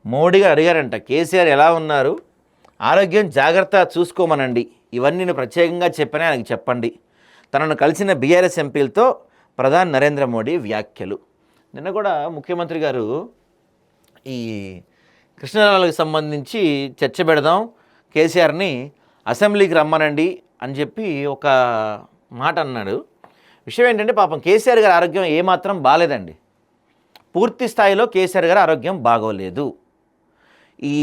మోడీ గారు అడిగారంట, కేసీఆర్ ఎలా ఉన్నారు, ఆరోగ్యం జాగ్రత్త చూసుకోమనండి, ఇవన్నీ నేను ప్రత్యేకంగా చెప్పని ఆయనకు చెప్పండి. తనను కలిసిన బీఆర్ఎస్ ఎంపీలతో ప్రధాని నరేంద్ర మోడీ వ్యాఖ్యలు. నిన్న కూడా ముఖ్యమంత్రి గారు ఈ కృష్ణాలకు సంబంధించి చర్చ పెడదాం, కేసీఆర్ని అసెంబ్లీకి రమ్మనండి అని చెప్పి ఒక మాట అన్నాడు. విషయం ఏంటంటే పాపం కేసీఆర్ గారి ఆరోగ్యం ఏమాత్రం బాగాలేదండి. పూర్తి స్థాయిలో కేసీఆర్ గారి ఆరోగ్యం బాగోలేదు. ఈ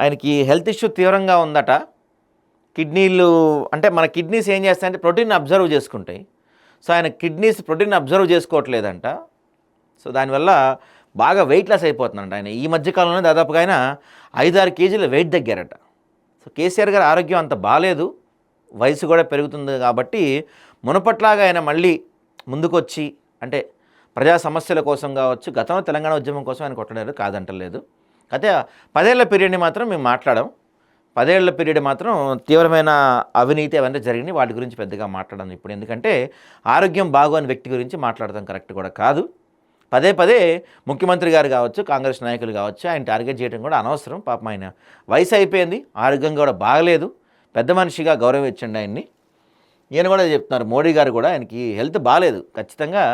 ఆయనకి హెల్త్ ఇష్యూ తీవ్రంగా ఉందట. కిడ్నీలు అంటే మన కిడ్నీస్ ఏం చేస్తాయంటే ప్రోటీన్ అబ్జర్వ్ చేసుకుంటాయి. సో ఆయన కిడ్నీస్ ప్రోటీన్ అబ్జర్వ్ చేసుకోవట్లేదంట. సో దానివల్ల బాగా వెయిట్ లాస్ అయిపోతుందంట. ఆయన ఈ మధ్యకాలంలో దాదాపుగా ఆయన 5-6 కేజీల వెయిట్ తగ్గారట. సో కేసీఆర్ గారి ఆరోగ్యం అంత బాగాలేదు, వయసు కూడా పెరుగుతుంది కాబట్టి మునపట్లాగా ఆయన మళ్ళీ ముందుకొచ్చి అంటే ప్రజా సమస్యల కోసం కావచ్చు, గతంలో తెలంగాణ ఉద్యమం కోసం ఆయన కొట్టడారు, కాదంటలేదు. అయితే 10 ఏళ్ల పీరియడ్ని మాత్రం మేము మాట్లాడాం. 10 ఏళ్ల పీరియడ్ మాత్రం తీవ్రమైన అవినీతి అవన్నీ జరిగినాయి, వాటి గురించి పెద్దగా మాట్లాడడం ఇప్పుడు. ఎందుకంటే ఆరోగ్యం బాగోని వ్యక్తి గురించి మాట్లాడడం కరెక్ట్ కూడా కాదు. పదే ముఖ్యమంత్రి గారు కావచ్చు, కాంగ్రెస్ నాయకులు కావచ్చు, ఆయన టార్గెట్ చేయడం కూడా అనవసరం. పాపం ఆయన వయసు అయిపోయింది, ఆరోగ్యం కూడా బాగలేదు, పెద్ద మనిషిగా గౌరవించండి ఆయన్ని. ఈయన కూడా చెప్తున్నారు, మోడీ గారు కూడా ఆయనకి హెల్త్ బాగాలేదు, ఖచ్చితంగా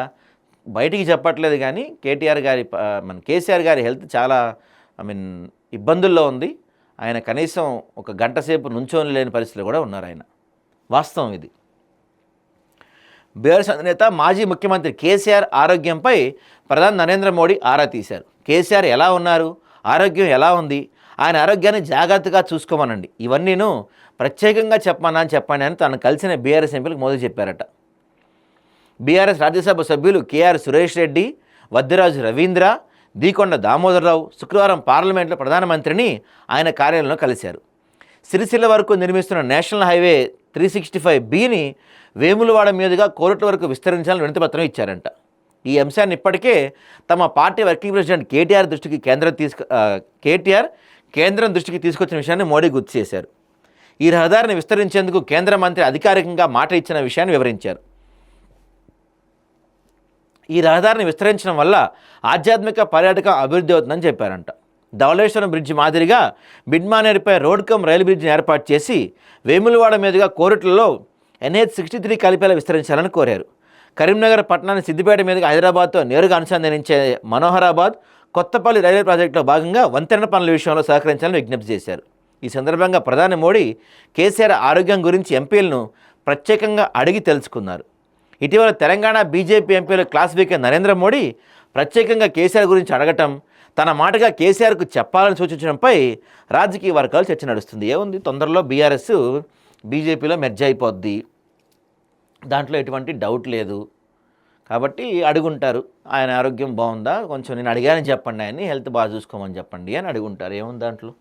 బయటికి చెప్పట్లేదు కానీ కేసీఆర్ గారి హెల్త్ చాలా ఇబ్బందుల్లో ఉంది. ఆయన కనీసం ఒక గంట సేపు నుంచోని లేని పరిస్థితులు కూడా ఉన్నారు ఆయన. వాస్తవం ఇది. బీఆర్ఎస్ అధినేత మాజీ ముఖ్యమంత్రి కేసీఆర్ ఆరోగ్యంపై ప్రధాని నరేంద్ర మోడీ ఆరా తీశారు. కేసీఆర్ ఎలా ఉన్నారు, ఆరోగ్యం ఎలా ఉంది, ఆయన ఆరోగ్యాన్ని జాగ్రత్తగా చూసుకోమనండి, ఇవన్నీను ప్రత్యేకంగా చెప్పండి అని తను కలిసిన బీఆర్ఎస్ ఎంపీలకు మోదీ చెప్పారట. బీఆర్ఎస్ రాజ్యసభ సభ్యులు కేఆర్ సురేష్ రెడ్డి, వద్దిరాజు రవీంద్ర, దీకొండ దామోదరరావు శుక్రవారం పార్లమెంట్లో ప్రధానమంత్రిని ఆయన కార్యాలయంలో కలిశారు. సిరిసిల్ల వరకు నిర్మిస్తున్న నేషనల్ హైవే 365Bని వేములవాడ మీదుగా కోరుట్ల వరకు విస్తరించాలని వినతిపత్రం ఇచ్చారంట. ఈ అంశాన్ని ఇప్పటికే తమ పార్టీ వర్కింగ్ ప్రెసిడెంట్ కేటీఆర్ కేంద్రం దృష్టికి తీసుకొచ్చిన విషయాన్ని మోడీ గుర్తు చేశారు. ఈ రహదారిని విస్తరించేందుకు కేంద్ర మంత్రి అధికారికంగా మాట ఇచ్చిన విషయాన్ని వివరించారు. ఈ రహదారిని విస్తరించడం వల్ల ఆధ్యాత్మిక పర్యాటక అభివృద్ధి అవుతుందని చెప్పారంట. ధవళేశ్వరం బ్రిడ్జి మాదిరిగా బిడ్మానేరుపై రోడ్ కమ్ రైలు బ్రిడ్జిని ఏర్పాటు చేసి వేములవాడ మీదుగా కోరుట్లలో NH63 కలిపేలా విస్తరించాలని కోరారు. కరీంనగర్ పట్టణాన్ని సిద్దిపేట మీదుగా హైదరాబాద్తో నేరుగా అనుసంధానించే మనోహరాబాద్ కొత్తపల్లి రైల్వే ప్రాజెక్టులో భాగంగా వంతెన పనుల విషయంలో సహకరించాలని విజ్ఞప్తి చేశారు. ఈ సందర్భంగా ప్రధాని మోడీ కేసీఆర్ ఆరోగ్యం గురించి ఎంపీలను ప్రత్యేకంగా అడిగి తెలుసుకున్నారు. ఇటీవల తెలంగాణ బీజేపీ ఎంపీలు క్లాస్ వీకే నరేంద్ర మోడీ ప్రత్యేకంగా కేసీఆర్ గురించి అడగటం, తన మాటగా కేసీఆర్కు చెప్పాలని సూచించడంపై రాజకీయ వర్గాలు చర్చ నడుస్తుంది. ఏముంది, తొందరలో బీఆర్ఎస్ బీజేపీలో మెర్జ్ అయిపోద్ది, దాంట్లో ఎటువంటి డౌట్ లేదు. కాబట్టి అడుగుంటారు, ఆయన ఆరోగ్యం బాగుందా, కొంచెం నేను అడిగానని చెప్పండి, ఆయన్ని హెల్త్ బాగా చూసుకోమని చెప్పండి అని అడుగుంటారు. ఏముంది దాంట్లో.